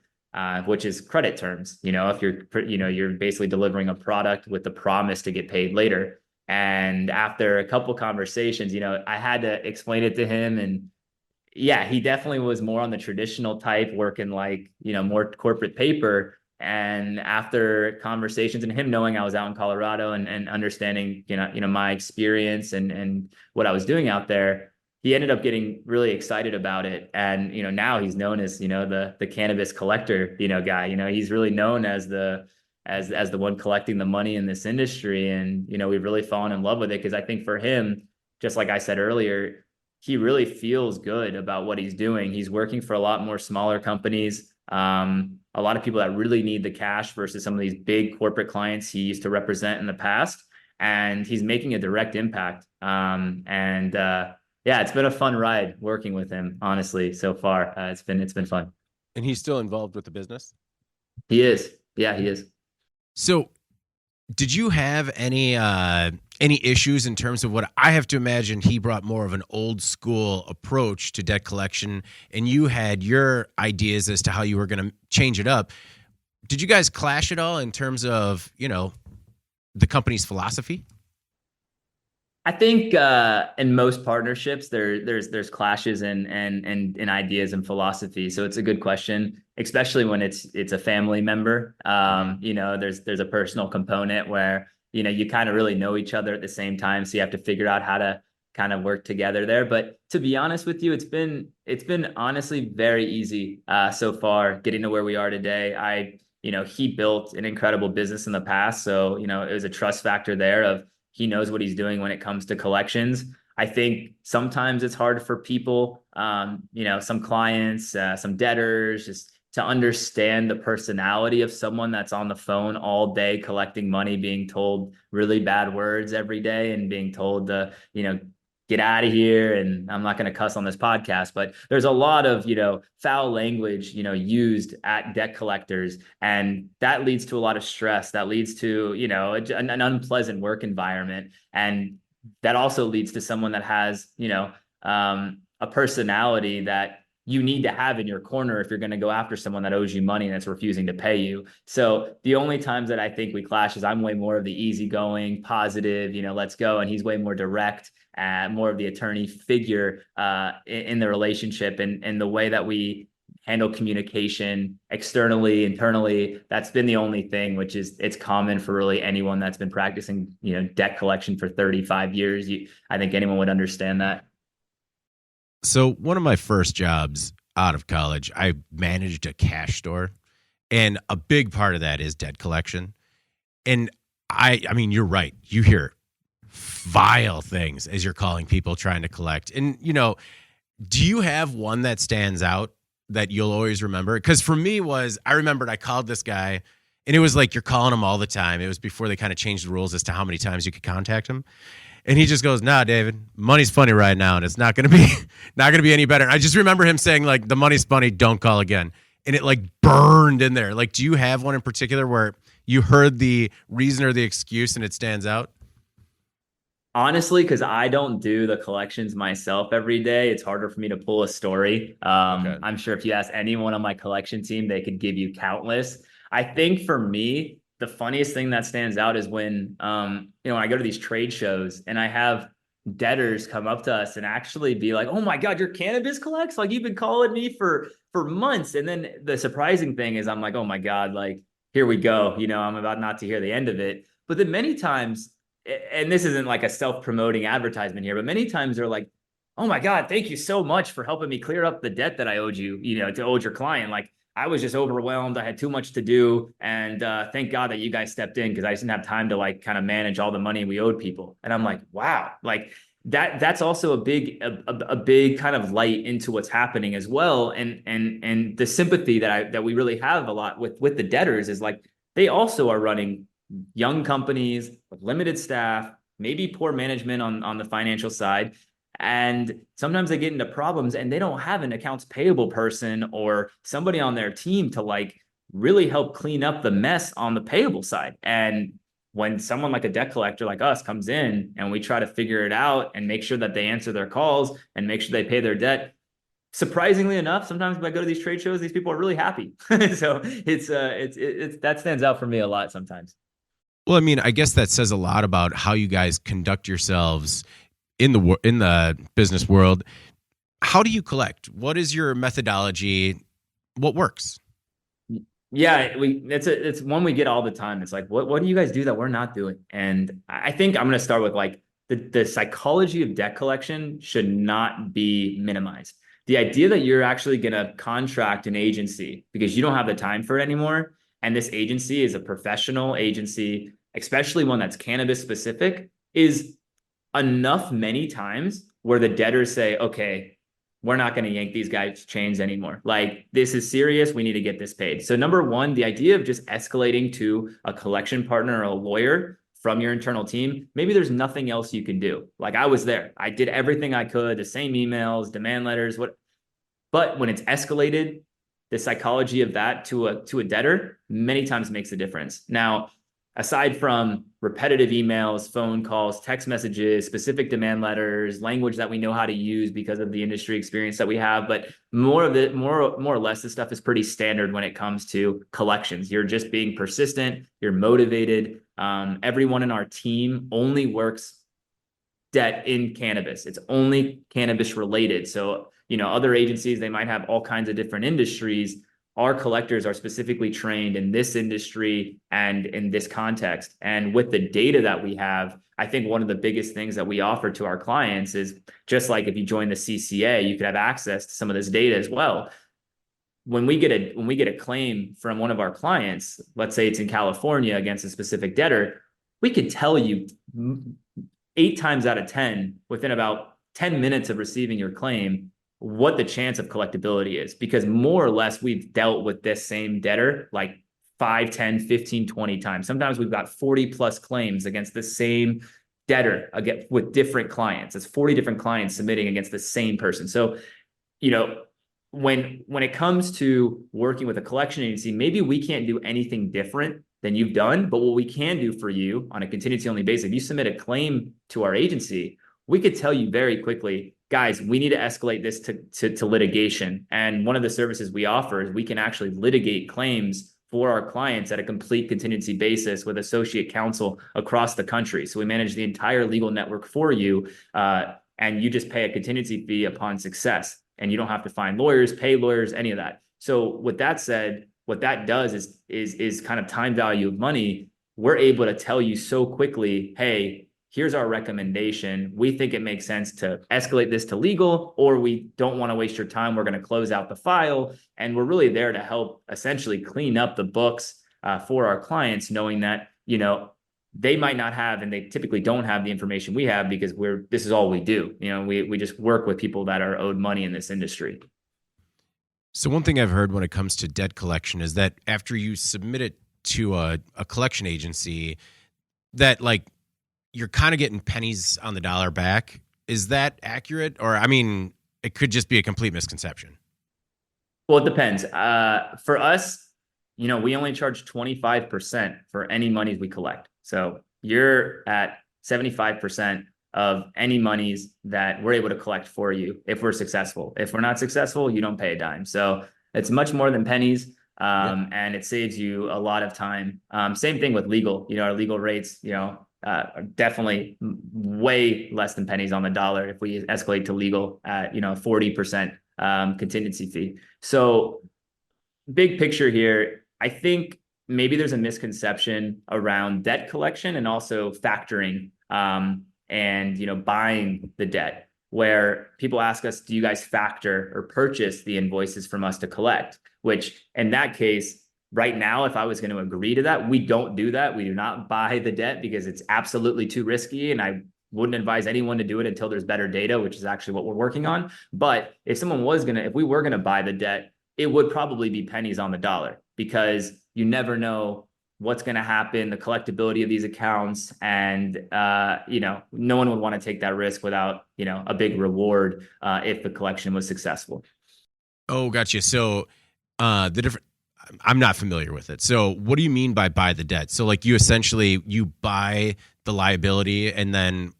which is credit terms. If you're basically delivering a product with the promise to get paid later. And after a couple conversations, I had to explain it to him, and yeah, he definitely was more on the traditional type, working like, more corporate paper. And after conversations and him knowing I was out in Colorado and understanding, my experience and what I was doing out there, he ended up getting really excited about it. And, now he's known as, the cannabis collector, guy. He's really known as the one collecting the money in this industry. And, we've really fallen in love with it, because I think for him, just like I said earlier, he really feels good about what he's doing. He's working for a lot more smaller companies. A lot of people that really need the cash versus some of these big corporate clients he used to represent in the past. And he's making a direct impact. Yeah, it's been a fun ride working with him, honestly, so far. It's been fun. And he's still involved with the business? He is. Yeah, he is. So did you have any issues in terms of what I have to imagine he brought more of an old school approach to debt collection, and you had your ideas as to how you were going to change it up? Did you guys clash at all in terms of, the company's philosophy? I think in most partnerships there's clashes in ideas and philosophy. So it's a good question, especially when it's a family member. There's a personal component where you kind of really know each other at the same time, so you have to figure out how to kind of work together there. But to be honest with you, it's been honestly very easy so far getting to where we are today. He built an incredible business in the past, so it was a trust factor there of he knows what he's doing when it comes to collections. I think sometimes it's hard for people, some clients, some debtors, just to understand the personality of someone that's on the phone all day collecting money, being told really bad words every day and being told to, get out of here. And I'm not going to cuss on this podcast, but there's a lot of, foul language, used at debt collectors. And that leads to a lot of stress. That leads to, an unpleasant work environment. And that also leads to someone that has, a personality that you need to have in your corner if you're going to go after someone that owes you money and that's refusing to pay you. So the only times that I think we clash is I'm way more of the easygoing, positive, let's go. And he's way more direct, more of the attorney figure in the relationship, and the way that we handle communication externally, internally. That's been the only thing, which is it's common for really anyone that's been practicing, debt collection for 35 years. I think anyone would understand that. So one of my first jobs out of college, I managed a cash store, and a big part of that is debt collection. And I mean, you're right. You hear vile things as you're calling people trying to collect. And, you know, do you have one that stands out that you'll always remember? Because for me I remembered I called this guy and it was like, you're calling him all the time. It was before they kind of changed the rules as to how many times you could contact him. And he just goes, "Nah, David, money's funny right now, and it's not going to be any better." And I just remember him saying, like, "The money's funny, don't call again." And it like burned in there. Like, do you have one in particular where you heard the reason or the excuse and it stands out? Honestly, because I don't do the collections myself every day, it's harder for me to pull a story. Okay. I'm sure if you ask anyone on my collection team, they could give you countless. I think for me, the funniest thing that stands out is when, when I go to these trade shows and I have debtors come up to us and actually be like, "Oh my God, your Cannabiz Collects? Like, you've been calling me for months." And then the surprising thing is I'm like, "Oh my God, like, here we go. I'm about not to hear the end of it." But then many times, and this isn't like a self-promoting advertisement here, but many times they're like, "Oh my God, thank you so much for helping me clear up the debt that I owed you, to owed your client. Like, I was just overwhelmed. I had too much to do. And thank God that you guys stepped in, because I just didn't have time to like kind of manage all the money we owed people." And I'm like, wow, like that's also a big kind of light into what's happening as well. And the sympathy that we really have a lot with the debtors is like, they also are running young companies with limited staff, maybe poor management on the financial side. And sometimes they get into problems and they don't have an accounts payable person or somebody on their team to like really help clean up the mess on the payable side. And when someone like a debt collector like us comes in and we try to figure it out and make sure that they answer their calls and make sure they pay their debt, surprisingly enough, sometimes when I go to these trade shows, these people are really happy. So it's that stands out for me a lot sometimes. Well, I mean, I guess that says a lot about how you guys conduct yourselves in the business world. How do you collect? What is your methodology? What works? Yeah, it's one we get all the time. It's like, what do you guys do that we're not doing? And I think I'm going to start with like the psychology of debt collection should not be minimized. The idea that you're actually going to contract an agency because you don't have the time for it anymore, and this agency is a professional agency, especially one that's cannabis specific, is enough many times where the debtors say, "Okay, we're not going to yank these guys' chains anymore. Like, this is serious. We need to get this paid." So number one, the idea of just escalating to a collection partner or a lawyer from your internal team, maybe there's nothing else you can do. Like, I was there. I did everything I could, the same emails, demand letters, but when it's escalated, the psychology of that to a debtor many times makes a difference. Now, aside from repetitive emails, phone calls, text messages, specific demand letters, language that we know how to use because of the industry experience that we have, but more or less, this stuff is pretty standard when it comes to collections. You're just being persistent. You're motivated. Everyone in our team only works debt in cannabis. It's only cannabis related. So, other agencies, they might have all kinds of different industries. Our collectors are specifically trained in this industry and in this context. And with the data that we have, I think one of the biggest things that we offer to our clients is, just like if you join the CCA, you could have access to some of this data as well. When we get a claim from one of our clients, let's say it's in California against a specific debtor, we could tell you 8 times out of 10 within about 10 minutes of receiving your claim what the chance of collectability is, because more or less we've dealt with this same debtor like 5, 10, 15, 20 times. Sometimes we've got 40 plus claims against the same debtor again with different clients. It's 40 different clients submitting against the same person. So, when it comes to working with a collection agency, maybe we can't do anything different than you've done, but what we can do for you on a contingency only basis, if you submit a claim to our agency, we could tell you very quickly, guys, we need to escalate this to litigation. And one of the services we offer is we can actually litigate claims for our clients at a complete contingency basis with associate counsel across the country. So we manage the entire legal network for you, and you just pay a contingency fee upon success. And you don't have to find lawyers, pay lawyers, any of that. So with that said, what that does is kind of time value of money. We're able to tell you so quickly, hey, here's our recommendation. We think it makes sense to escalate this to legal, or we don't want to waste your time. We're going to close out the file. And we're really there to help essentially clean up the books for our clients, knowing that they might not have, and they typically don't have the information we have because this is all we do. We just work with people that are owed money in this industry. So one thing I've heard when it comes to debt collection is that after you submit it to a collection agency, that like you're kind of getting pennies on the dollar back. Is that accurate? Or, I mean, it could just be a complete misconception. Well, it depends. For us, we only charge 25% for any monies we collect. So you're at 75% of any monies that we're able to collect for you if we're successful. If we're not successful, you don't pay a dime. So it's much more than pennies. And it saves you a lot of time. Same thing with legal. Our legal rates, are definitely way less than pennies on the dollar if we escalate to legal at 40% contingency fee. So big picture here, I think maybe there's a misconception around debt collection and also factoring and buying the debt, where people ask us, do you guys factor or purchase the invoices from us to collect? Which in that case, right now, if I was going to agree to that, we don't do that. We do not buy the debt because it's absolutely too risky. And I wouldn't advise anyone to do it until there's better data, which is actually what we're working on. But if we were going to buy the debt, it would probably be pennies on the dollar, because you never know what's going to happen, the collectability of these accounts. And, no one would want to take that risk without, a big reward if the collection was successful. Oh, gotcha. So I'm not familiar with it. So what do you mean by buy the debt? So like you buy the liability, and then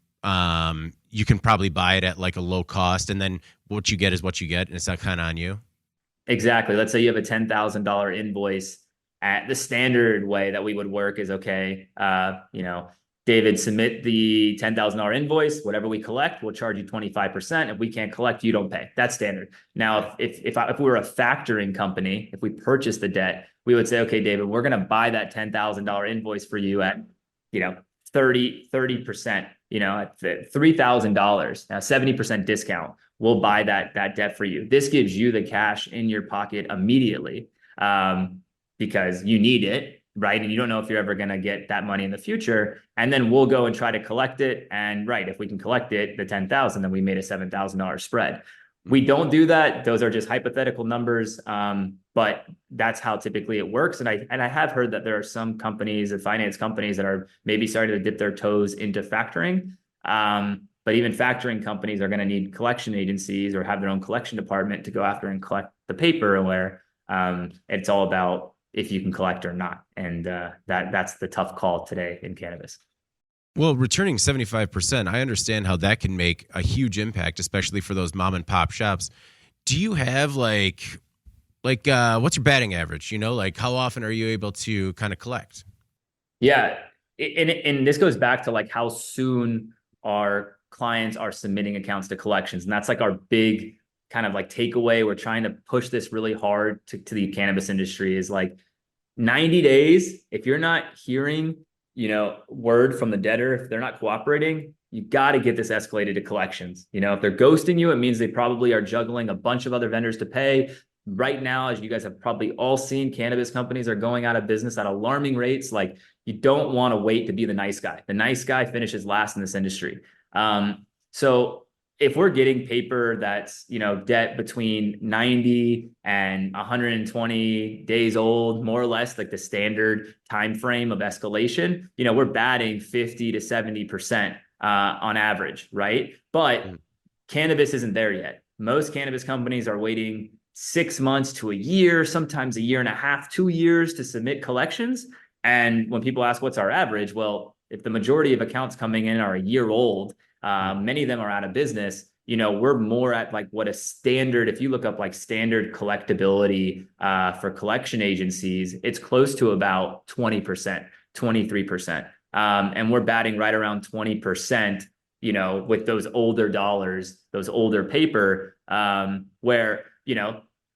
you can probably buy it at like a low cost, and then what you get is what you get, and it's not kind of on you? Exactly. Let's say you have a $10,000 invoice. At the standard way that we would work is, okay, David, submit the $10,000 invoice. Whatever we collect, we'll charge you 25%. If we can't collect, you don't pay. That's standard. Now, if we were a factoring company, if we purchased the debt, we would say, okay, David, we're going to buy that $10,000 invoice for you at 30%, at $3,000, now 70% discount. We'll buy that debt for you. This gives you the cash in your pocket immediately because you need it, right? And you don't know if you're ever going to get that money in the future. And then we'll go and try to collect it. And right, if we can collect it, the $10,000, then we made a $7,000 spread. We don't do that. Those are just hypothetical numbers. But that's how typically it works. And I have heard that there are some companies and finance companies that are maybe starting to dip their toes into factoring. But even factoring companies are going to need collection agencies or have their own collection department to go after and collect the paper, where it's all about if you can collect or not. And that's the tough call today in cannabis. Well, returning 75%, I understand how that can make a huge impact, especially for those mom and pop shops. Do you have like what's your batting average? Like how often are you able to kind of collect? Yeah. And this goes back to like how soon our clients are submitting accounts to collections. And that's like our big kind of like takeaway. We're trying to push this really hard to the cannabis industry is like 90 days. If you're not hearing, word from the debtor, if they're not cooperating, you got to get this escalated to collections. If they're ghosting you, it means they probably are juggling a bunch of other vendors to pay. Right now, as you guys have probably all seen, cannabis companies are going out of business at alarming rates. Like, you don't want to wait to be the nice guy. The nice guy finishes last in this industry. So if we're getting paper that's, debt between 90 and 120 days old, more or less like the standard time frame of escalation, we're batting 50 to 70% on average, right? But cannabis isn't there yet. Most cannabis companies are waiting 6 months to a year, sometimes a year and a half, 2 years to submit collections. And when people ask what's our average, well, if the majority of accounts coming in are a year old, many of them are out of business. We're more at like what a standard, if you look up like standard collectability for collection agencies, it's close to about 20%, 23%. And we're batting right around 20%, with those older dollars, those older paper, where,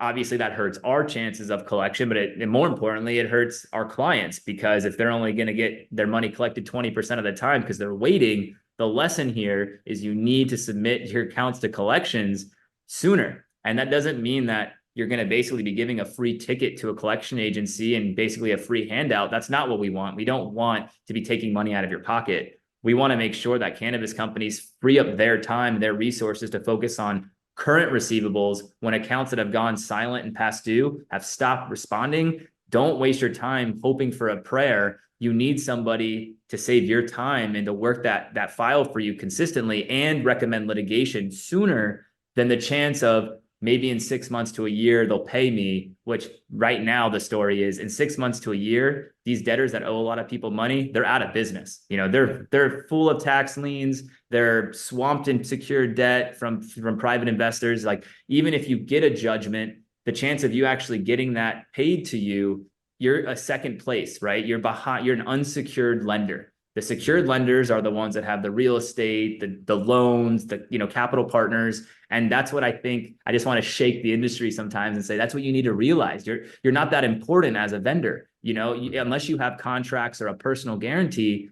obviously that hurts our chances of collection, but and more importantly, it hurts our clients, because if they're only going to get their money collected 20% of the time because they're waiting, the lesson here is you need to submit your accounts to collections sooner. And that doesn't mean that you're going to basically be giving a free ticket to a collection agency and basically a free handout. That's not what we want. We don't want to be taking money out of your pocket. We want to make sure that cannabis companies free up their time, their resources to focus on current receivables when accounts that have gone silent and past due have stopped responding. Don't waste your time hoping for a prayer. You need somebody to save your time and to work that file for you consistently and recommend litigation sooner than the chance of maybe in 6 months to a year, they'll pay me, which right now the story is in 6 months to a year, these debtors that owe a lot of people money, they're out of business. They're full of tax liens. They're swamped in secured debt from private investors. Like, even if you get a judgment, the chance of you actually getting that paid to you, you're a second place, right? You're behind, you're an unsecured lender. The secured lenders are the ones that have the real estate, the loans, the capital partners. And that's what I think. I just want to shake the industry sometimes and say, that's what you need to realize. You're not that important as a vendor. Unless you have contracts or a personal guarantee,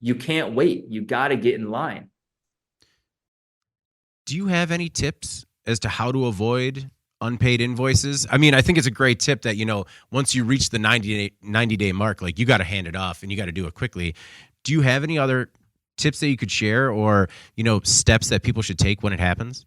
you can't wait. You got to get in line. Do you have any tips as to how to avoid unpaid invoices? I mean, I think it's a great tip that, once you reach the 90-day mark, like, you got to hand it off and you got to do it quickly. Do you have any other tips that you could share, or, steps that people should take when it happens?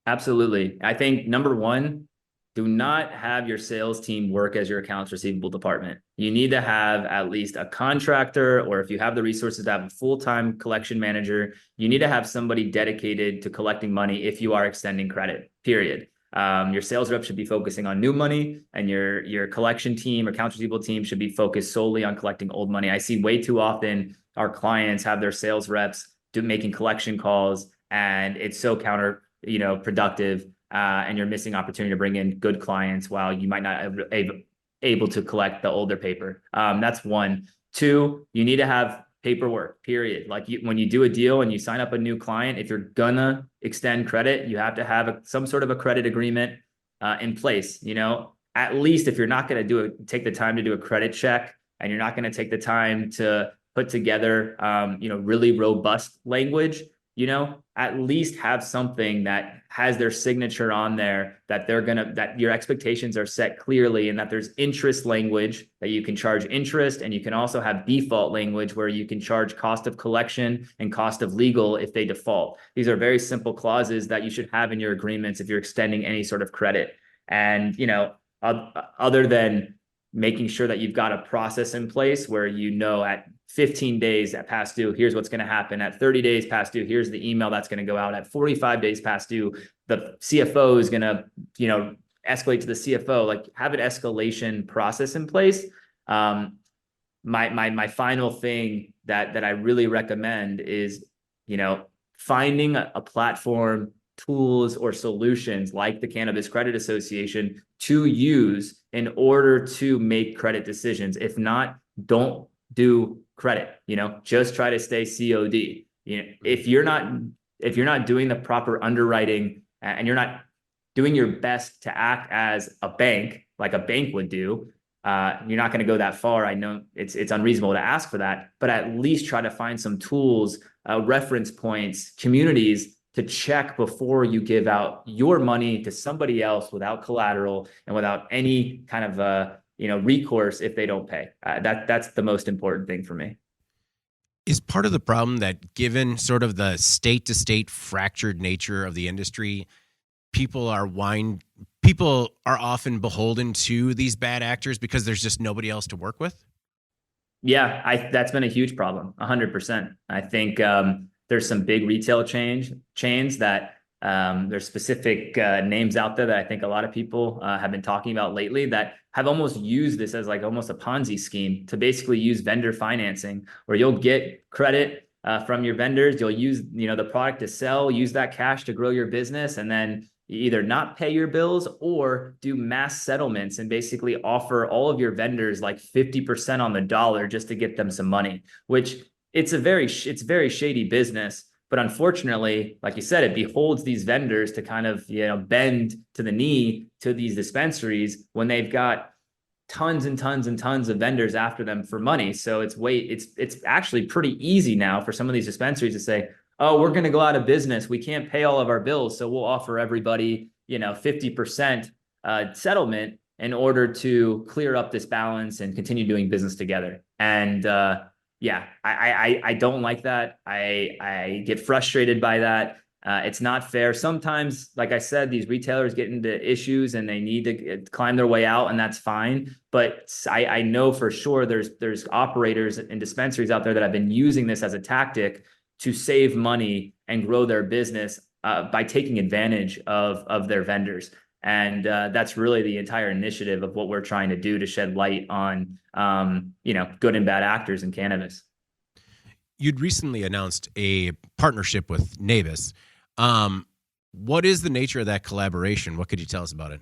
Absolutely. I think number one, do not have your sales team work as your accounts receivable department. You need to have at least a contractor, or if you have the resources to have a full-time collection manager, you need to have somebody dedicated to collecting money if you are extending credit, period. Your sales rep should be focusing on new money, and your collection team or accounts receivable team should be focused solely on collecting old money. I see way too often our clients have their sales reps making collection calls, and it's so productive, and you're missing opportunity to bring in good clients while you might not able to collect the older paper. That's one. Two, you need to have paperwork, period. Like, when you do a deal and you sign up a new client, if you're gonna extend credit, you have to have some sort of a credit agreement in place. At least if you're not going to take the time to do a credit check, and you're not going to take the time to put together, really robust language, at least have something that has their signature on there, that that your expectations are set clearly, and that there's interest language that you can charge interest, and you can also have default language where you can charge cost of collection and cost of legal if they default. These are very simple clauses that you should have in your agreements if you're extending any sort of credit. And, other than making sure that you've got a process in place where, at 15 days at past due, here's what's going to happen. At 30 days past due, here's the email that's going to go out. At 45 days past due, the CFO is going to, escalate to the CFO. Like, have an escalation process in place. My final thing that I really recommend is, finding a platform, tools, or solutions like the Cannabis Credit Association to use in order to make credit decisions. If not, don't do credit. Just try to stay COD. If you're not doing the proper underwriting, and you're not doing your best to act as a bank, like a bank would do, you're not going to go that far. I know it's unreasonable to ask for that, but at least try to find some tools, reference points, communities to check before you give out your money to somebody else without collateral and without any kind of recourse if they don't pay. That's the most important thing for me. Is part of the problem that, given sort of the state-to-state fractured nature of the industry, people are often beholden to these bad actors because there's just nobody else to work with? Yeah, that's been a huge problem, 100%. I think there's some big retail chains that there's specific names out there that I think a lot of people have been talking about lately that have almost used this as like almost a Ponzi scheme to basically use vendor financing, where you'll get credit from your vendors. You'll use the product to sell, use that cash to grow your business, and then either not pay your bills or do mass settlements and basically offer all of your vendors like 50% on the dollar just to get them some money, which it's very shady business. But unfortunately, like you said, it beholds these vendors to kind of, bend to the knee to these dispensaries when they've got tons and tons and tons of vendors after them for money. So it's actually pretty easy now for some of these dispensaries to say, oh, we're going to go out of business. We can't pay all of our bills. So we'll offer everybody, 50% settlement in order to clear up this balance and continue doing business together. And yeah, I don't like that. I get frustrated by that. It's not fair. Sometimes, like I said, these retailers get into issues and they need to climb their way out, and that's fine. But I know for sure there's operators and dispensaries out there that have been using this as a tactic to save money and grow their business by taking advantage of their vendors. And that's really the entire initiative of what we're trying to do to shed light on, good and bad actors in cannabis. You'd recently announced a partnership with Cannabiz. What is the nature of that collaboration? What could you tell us about it?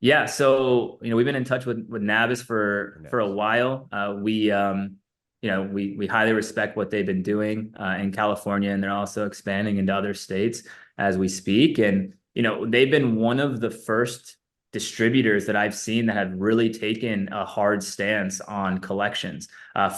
Yeah, so we've been in touch with Cannabiz for a while. We highly respect what they've been doing in California, and they're also expanding into other states as we speak. And they've been one of the first distributors that I've seen that have really taken a hard stance on collections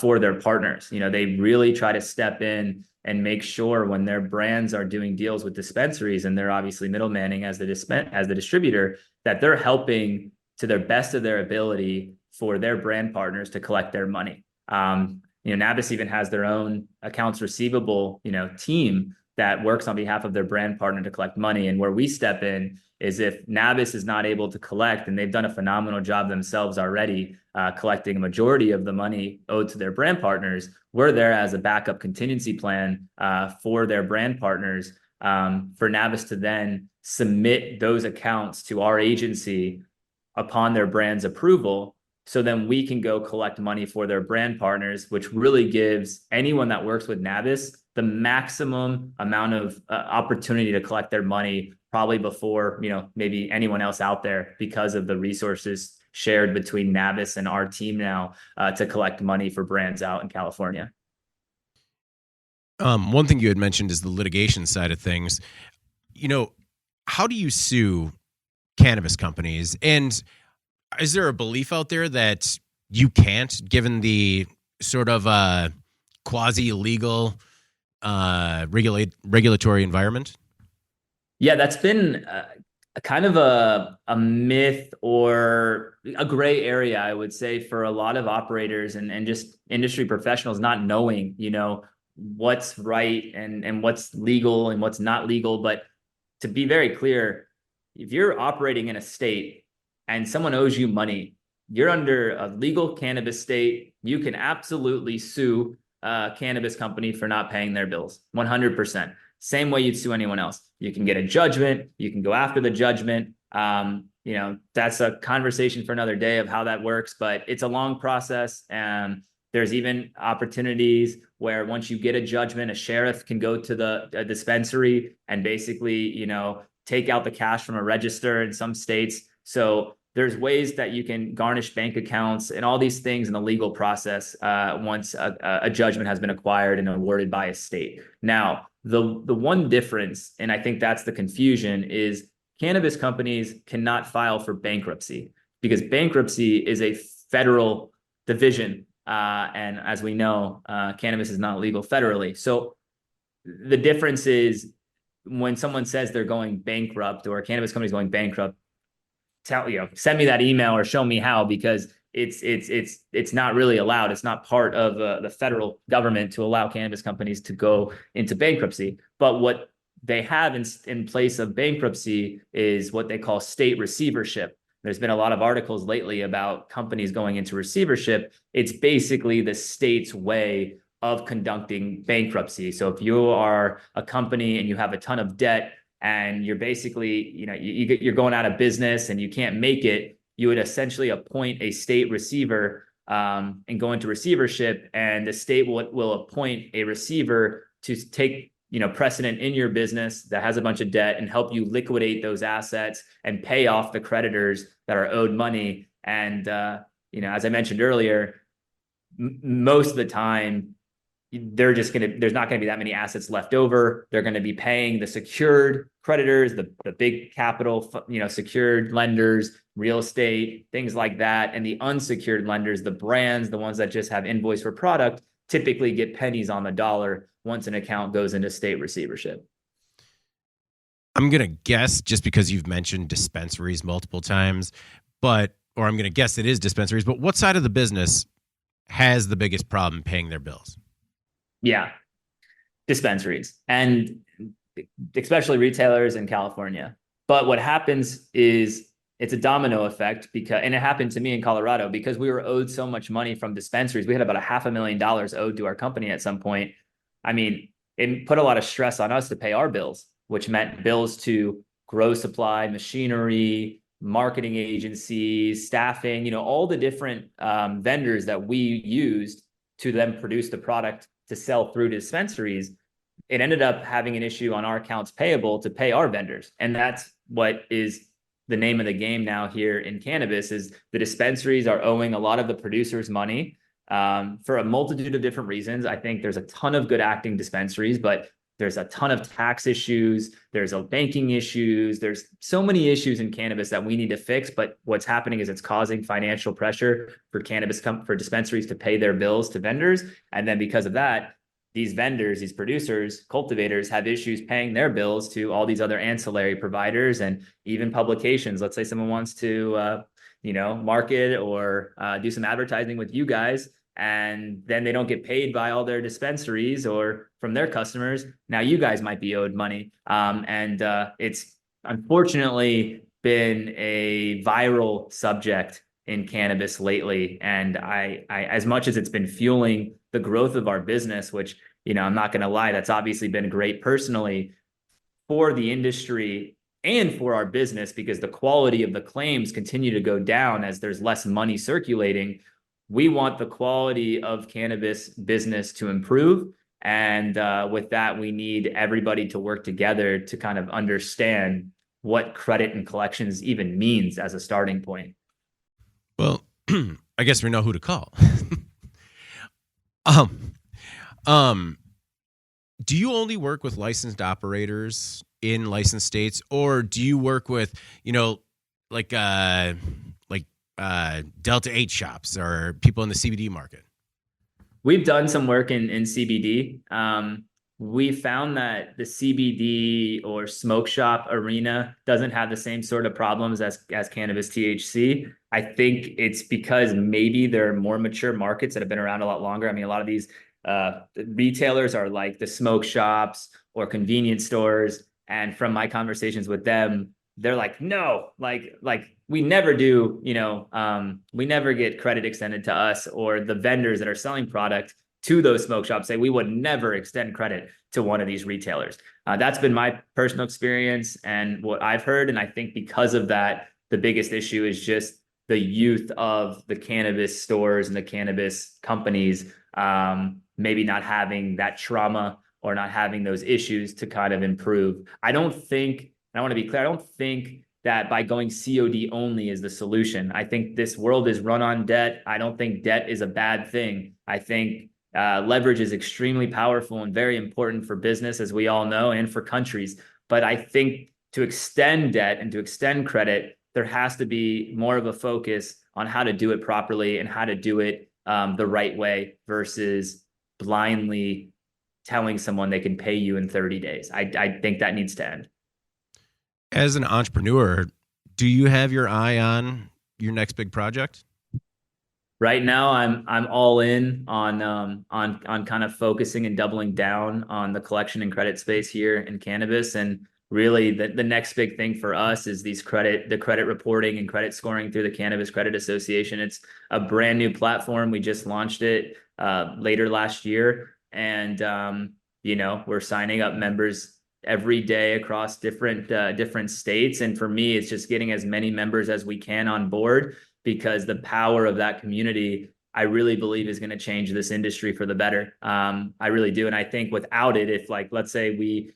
for their partners. They really try to step in and make sure when their brands are doing deals with dispensaries, and they're obviously middlemaning as the distributor, that they're helping to their best of their ability for their brand partners to collect their money. Cannabiz even has their own accounts receivable, team that works on behalf of their brand partner to collect money. And where we step in is if Cannabiz is not able to collect, and they've done a phenomenal job themselves already, collecting a majority of the money owed to their brand partners, we're there as a backup contingency plan for their brand partners, for Cannabiz to then submit those accounts to our agency upon their brand's approval. So then we can go collect money for their brand partners, which really gives anyone that works with Cannabiz the maximum amount of opportunity to collect their money, probably before maybe anyone else out there, because of the resources shared between Cannabiz and our team now to collect money for brands out in California. One thing you had mentioned is the litigation side of things. How do you sue cannabis companies? And is there a belief out there that you can't, given the sort of quasi-illegal regulatory environment? Yeah, that's been kind of a myth or a gray area, I would say, for a lot of operators and just industry professionals, not knowing, what's right and what's legal and what's not legal. But to be very clear, if you're operating in a state and someone owes you money, you're under a legal cannabis state. You can absolutely sue a cannabis company for not paying their bills, 100%. Same way you'd sue anyone else. You can get a judgment. You can go after the judgment. That's a conversation for another day of how that works, but it's a long process. And there's even opportunities where once you get a judgment, a sheriff can go to the dispensary and basically, take out the cash from a register in some states. So there's ways that you can garnish bank accounts and all these things in the legal process once a judgment has been acquired and awarded by a state. Now, the one difference, and I think that's the confusion, is cannabis companies cannot file for bankruptcy because bankruptcy is a federal division. And as we know, cannabis is not legal federally. So the difference is when someone says they're going bankrupt or a cannabis company is going bankrupt, send me that email or show me how, because it's not really allowed. It's not part of the federal government to allow cannabis companies to go into bankruptcy. But what they have in place of bankruptcy is what they call state receivership. There's been a lot of articles lately about companies going into receivership. It's basically the state's way of conducting bankruptcy. So if you are a company and you have a ton of debt and you're basically, you're going out of business and you can't make it, you would essentially appoint a state receiver and go into receivership, and the state will appoint a receiver to take precedent in your business that has a bunch of debt and help you liquidate those assets and pay off the creditors that are owed money. And as I mentioned earlier, most of the time there's not going to be that many assets left over. They're going to be paying the secured creditors, the big capital, secured lenders, real estate, things like that. And the unsecured lenders, the brands, the ones that just have invoice for product, typically get pennies on the dollar once an account goes into state receivership. I'm going to guess, just because you've mentioned dispensaries multiple times, or I'm going to guess it is dispensaries, but what side of the business has the biggest problem paying their bills? Yeah, dispensaries, and especially retailers in California. But what happens is it's a domino effect, and it happened to me in Colorado because we were owed so much money from dispensaries. We had about $500,000 owed to our company at some point. I mean, it put a lot of stress on us to pay our bills, which meant bills to grow supply, machinery, marketing agencies, staffing, all the different vendors that we used to then produce the product to sell through dispensaries. It ended up having an issue on our accounts payable to pay our vendors. And that's what is the name of the game now here in cannabis, is the dispensaries are owing a lot of the producers money for a multitude of different reasons. I think there's a ton of good acting dispensaries, but there's a ton of tax issues. There's banking issues. There's so many issues in cannabis that we need to fix. But what's happening is it's causing financial pressure for for dispensaries to pay their bills to vendors. And then because of that, these vendors, these producers, cultivators have issues paying their bills to all these other ancillary providers and even publications. Let's say someone wants to, market or do some advertising with you guys, and then they don't get paid by all their dispensaries or from their customers. Now you guys might be owed money. And it's unfortunately been a viral subject in cannabis lately. And I as much as it's been fueling the growth of our business, which, I'm not going to lie, that's obviously been great personally for the industry and for our business, because the quality of the claims continue to go down as there's less money circulating. We want the quality of cannabis business to improve. And with that, we need everybody to work together to kind of understand what credit and collections even means as a starting point. Well, I guess we know who to call. Do you only work with licensed operators in licensed states, or do you work with, Delta 8 shops or people in the CBD market? We've done some work in CBD. We found that the CBD or smoke shop arena doesn't have the same sort of problems as cannabis THC. I think it's because maybe there are more mature markets that have been around a lot longer. I mean, a lot of these retailers are like the smoke shops or convenience stores. And from my conversations with them, they're like, no, like we never do, we never get credit extended to us, or the vendors that are selling product to those smoke shops say we would never extend credit to one of these retailers. That's been my personal experience and what I've heard. And I think because of that, the biggest issue is just the youth of the cannabis stores and the cannabis companies maybe not having that trauma or not having those issues to kind of improve. I want to be clear, I don't think that by going COD only is the solution. I think this world is run on debt. I don't think debt is a bad thing. I think leverage is extremely powerful and very important for business, as we all know, and for countries. But I think to extend debt and to extend credit, there has to be more of a focus on how to do it properly and how to do it the right way versus blindly telling someone they can pay you in 30 days. I think that needs to end. As an entrepreneur, do you have your eye on your next big project? Right now, I'm all in on kind of focusing and doubling down on the collection and credit space here in cannabis. And really, the next big thing for us is the credit reporting and credit scoring through the Cannabis Credit Association. It's a brand new platform. We just launched it later last year, and we're signing up members every day across different states. And for me, it's just getting as many members as we can on board, because the power of that community, I really believe, is going to change this industry for the better. I really do. And I think without it, if let's say we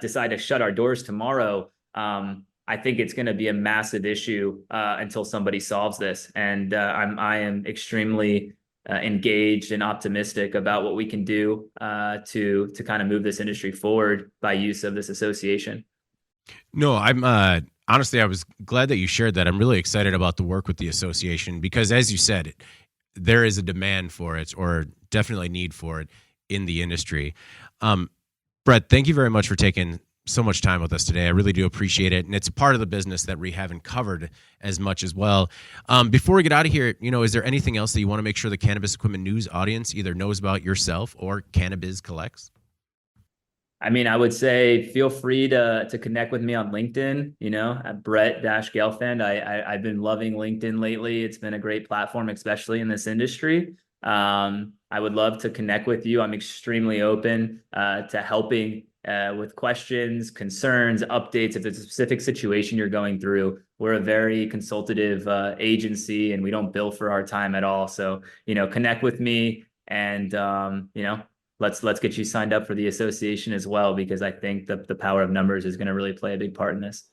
decide to shut our doors tomorrow, I think it's going to be a massive issue until somebody solves this. And I am extremely engaged and optimistic about what we can do to kind of move this industry forward by use of this association. No, I'm honestly, I was glad that you shared that. I'm really excited about the work with the association because, as you said, there is a demand for it, or definitely need for it in the industry. Brett, thank you very much for taking so much time with us today. I really do appreciate it. And it's a part of the business that we haven't covered as much as well. Before we get out of here, is there anything else that you want to make sure the Cannabis Equipment News audience either knows about yourself or Cannabiz Collects? I mean, I would say feel free to connect with me on LinkedIn, at Brett-Gelfand. I've been loving LinkedIn lately. It's been a great platform, especially in this industry. I would love to connect with you. I'm extremely open to helping with questions, concerns, updates. If there's a specific situation you're going through, we're a very consultative agency, and we don't bill for our time at all. So, connect with me, and let's get you signed up for the association as well, because I think the power of numbers is going to really play a big part in this.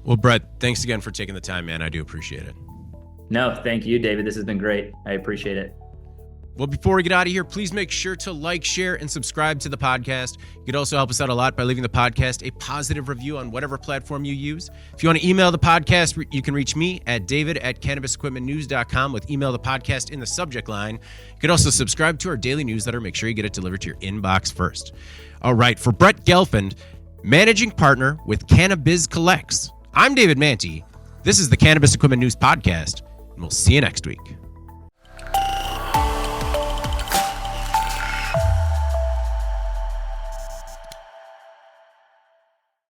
Well, Brett, thanks again for taking the time, man. I do appreciate it. No, thank you, David. This has been great. I appreciate it. Well, before we get out of here, please make sure to like, share, and subscribe to the podcast. You could also help us out a lot by leaving the podcast a positive review on whatever platform you use. If you want to email the podcast, you can reach me at david@cannabisequipmentnews.com with email the podcast in the subject line. You could also subscribe to our daily newsletter. Make sure you get it delivered to your inbox first. All right, for Brett Gelfand, managing partner with Cannabiz Collects, I'm David Manti. This is the Cannabis Equipment News Podcast, and we'll see you next week.